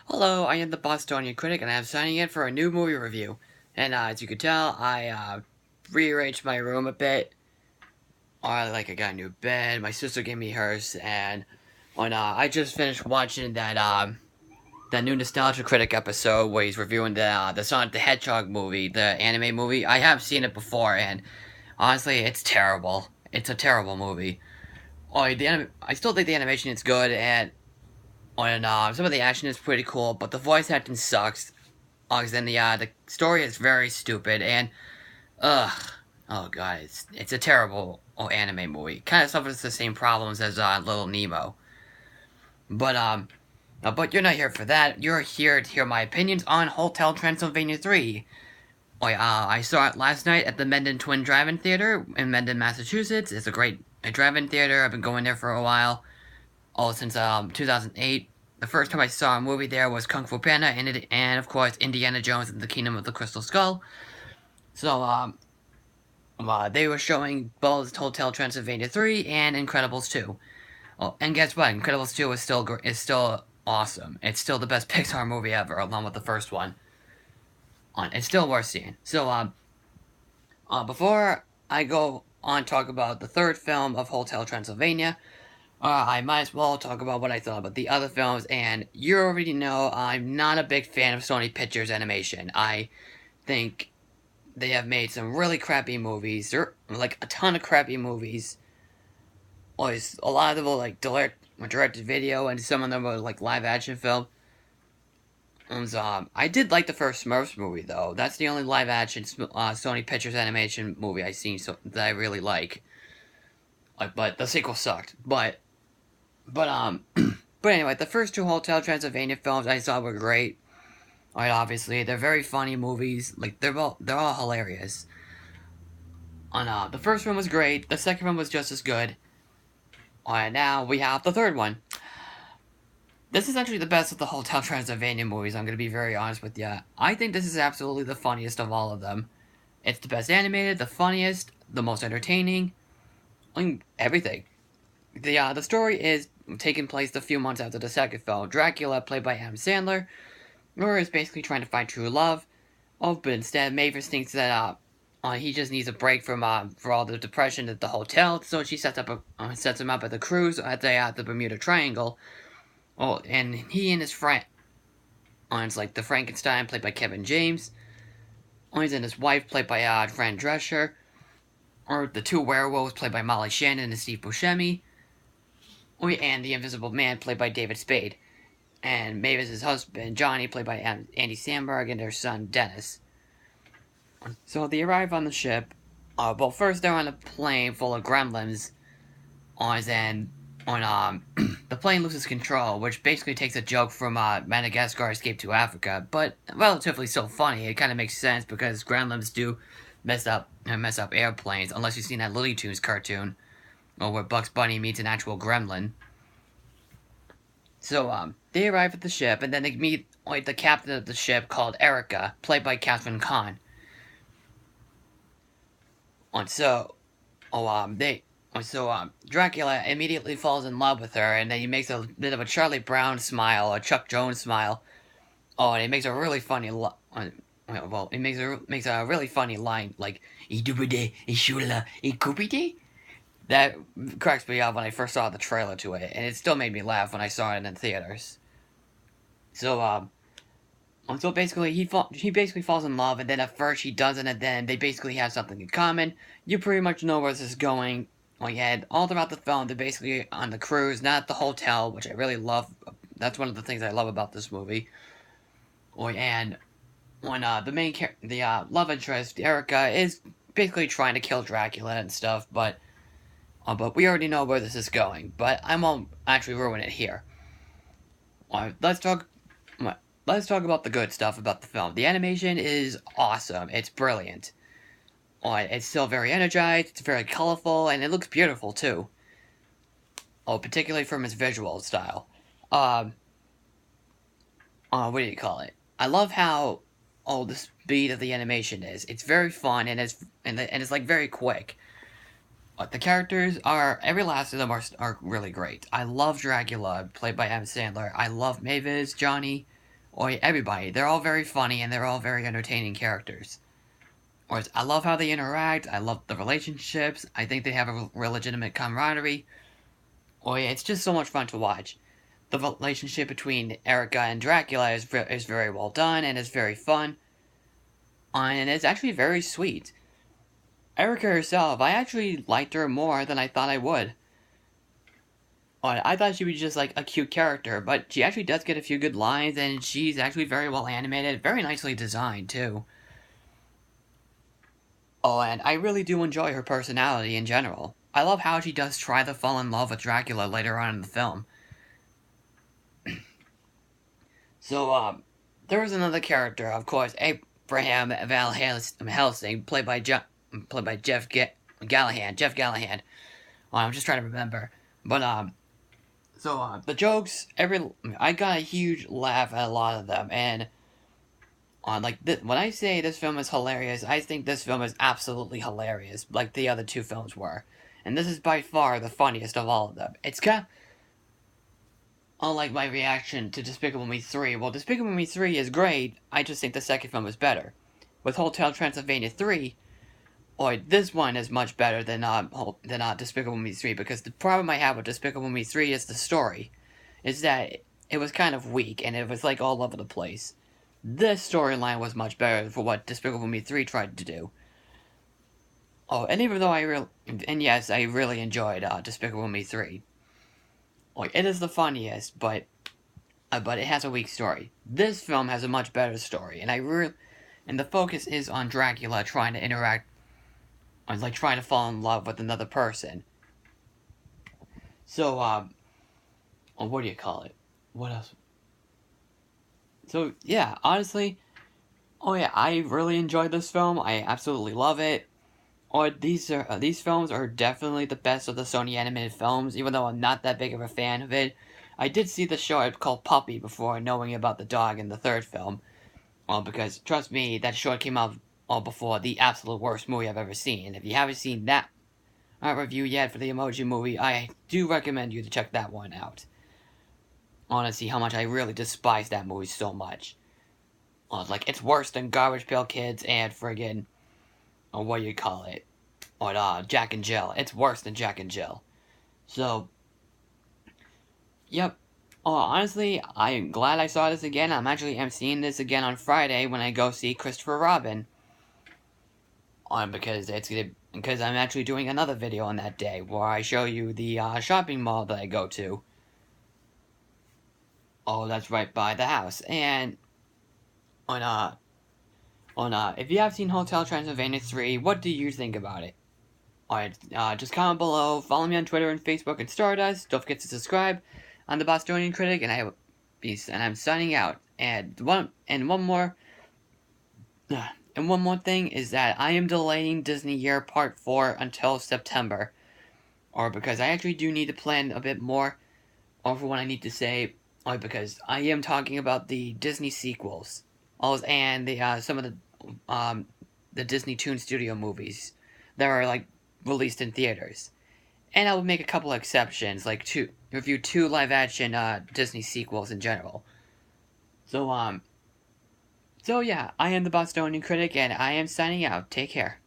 Hello, I am the Bostonian Critic, and I'm signing in for a new movie review. And as you can tell, I rearranged my room a bit. I got a new bed. My sister gave me hers, and I just finished watching that new Nostalgia Critic episode where he's reviewing the Sonic the Hedgehog movie, the anime movie. I have seen it before, and honestly, it's terrible. It's a terrible movie. I still think the animation is good, and some of the action is pretty cool, but the voice acting sucks. Then the story is very stupid and ugh, oh god, it's a terrible anime movie. Kind of suffers the same problems as Little Nemo. But you're not here for that. You're here to hear my opinions on Hotel Transylvania 3. I saw it last night at the Mendon Twin Drive-In Theater in Mendon, Massachusetts. It's a great drive-in theater. I've been going there for a while, since 2008. The first time I saw a movie there was Kung Fu Panda and of course Indiana Jones and the Kingdom of the Crystal Skull. So they were showing both Hotel Transylvania 3 and Incredibles 2. Oh, and guess what? Incredibles 2 is still awesome. It's still the best Pixar movie ever, along with the first one. It's still worth seeing. So before I go on talk about the third film of Hotel Transylvania, I might as well talk about what I thought about the other films, and you already know I'm not a big fan of Sony Pictures Animation. I think they have made some really crappy movies. There like a ton of crappy movies. Always a lot of them were like directed video, and some of them were like live action film. I did like the first Smurfs movie though. That's the only live action Sony Pictures Animation movie I've seen that I really like. But the sequel sucked. But but anyway, the first two Hotel Transylvania films I saw were great. Alright, obviously they're very funny movies. Like they're all hilarious. The first one was great. The second one was just as good. Alright, now we have the third one. This is actually the best of the Hotel Transylvania movies. I'm gonna be very honest with you. I think this is absolutely the funniest of all of them. It's the best animated, the funniest, the most entertaining, everything. The story is taking place a few months after the second film. Dracula, played by Adam Sandler, is basically trying to find true love. But instead, Mavis thinks that he just needs a break from for all the depression at the hotel. So she sets him up at the cruise at the Bermuda Triangle. And he and his friend, it's like the Frankenstein, played by Kevin James, and his wife, played by Fran Drescher, or the two werewolves, played by Molly Shannon and Steve Buscemi, and the Invisible Man, played by David Spade, and Mavis's husband, Johnny, played by Andy Samberg, and their son, Dennis. So they arrive on the ship. First they're on a plane full of gremlins, the plane loses control, which basically takes a joke from Madagascar Escape to Africa, but relatively so funny. It kind of makes sense because gremlins do mess up airplanes, unless you've seen that Looney Tunes cartoon, where Bugs Bunny meets an actual gremlin. So they arrive at the ship, and then they meet the captain of the ship, called Erica, played by Catherine Kahn. Dracula immediately falls in love with her, and then he makes a bit of a Charlie Brown smile, a Chuck Jones smile. And he makes a really funny makes a really funny line, like "Idubide, Ishula, Ikupide." That cracks me up when I first saw the trailer to it, and it still made me laugh when I saw it in theaters. So basically he basically falls in love, and then at first he doesn't, and then they basically have something in common. You pretty much know where this is going. All throughout the film, they're basically on the cruise, not at the hotel, which I really love. That's one of the things I love about this movie. And when the love interest, Erica, is basically trying to kill Dracula and stuff, but we already know where this is going. But I won't actually ruin it here. Let's talk about the good stuff about the film. The animation is awesome. It's brilliant. It's still very energized, it's very colorful, and it looks beautiful, too. Particularly from its visual style. What do you call it? I love how, the speed of the animation is. It's very fun, and it's like, very quick. The characters every last of them are really great. I love Dracula, played by Adam Sandler. I love Mavis, Johnny. or everybody. They're all very funny and they're all very entertaining characters. Or I love how they interact. I love the relationships. I think they have a real legitimate camaraderie. Or it's just so much fun to watch. The relationship between Erica and Dracula is very well done and is very fun. And it's actually very sweet. Erica herself, I actually liked her more than I thought I would. I thought she was just like a cute character, but she actually does get a few good lines, and she's actually very well animated, very nicely designed too. And I really do enjoy her personality in general. I love how she does try to fall in love with Dracula later on in the film. So, there was another character, of course, Abraham Van Helsing, played by Jeff Gallahan. I'm just trying to remember. But, the jokes, I got a huge laugh at a lot of them, and when I say this film is hilarious, I think this film is absolutely hilarious, like the other two films were. And this is by far the funniest of all of them. It's kind of unlike my reaction to Despicable Me 3. Well, Despicable Me 3 is great, I just think the second film is better. With Hotel Transylvania 3, this one is much better than Despicable Me 3, because the problem I have with Despicable Me 3 is the story. Is that it was kind of weak, and it was like all over the place. This storyline was much better for what Despicable Me 3 tried to do. And even though I really enjoyed Despicable Me 3. It is the funniest, but it has a weak story. This film has a much better story, and the focus is on Dracula trying to interact, trying to fall in love with another person. So, what do you call it? What else? So, yeah, honestly, I really enjoyed this film. I absolutely love it. These films are definitely the best of the Sony animated films, even though I'm not that big of a fan of it. I did see the short called Puppy before knowing about the dog in the third film. Because, trust me, that short came out before the absolute worst movie I've ever seen. If you haven't seen that review yet for the Emoji Movie, I do recommend you to check that one out. I want to see how much I really despise that movie so much. It's worse than Garbage Pail Kids and friggin', what do you call it? Jack and Jill. It's worse than Jack and Jill. So, yep. Honestly, I'm glad I saw this again. I'm seeing this again on Friday when I go see Christopher Robin. Because I'm actually doing another video on that day where I show you the shopping mall that I go to. That's right by the house. And if you have seen Hotel Transylvania 3, what do you think about it? Just comment below, follow me on Twitter and Facebook and Stardust. Don't forget to subscribe. I'm the Bostonian Critic, and I'm signing out. And one more thing is that I am delaying Disney Year Part 4 until September. Because I actually do need to plan a bit more for what I need to say. Because I am talking about the Disney sequels. And some of the Disney Toon Studio movies that are released in theaters, and I will make a couple exceptions, review 2 live-action Disney sequels in general. So yeah, I am the Bostonian Critic, and I am signing out. Take care.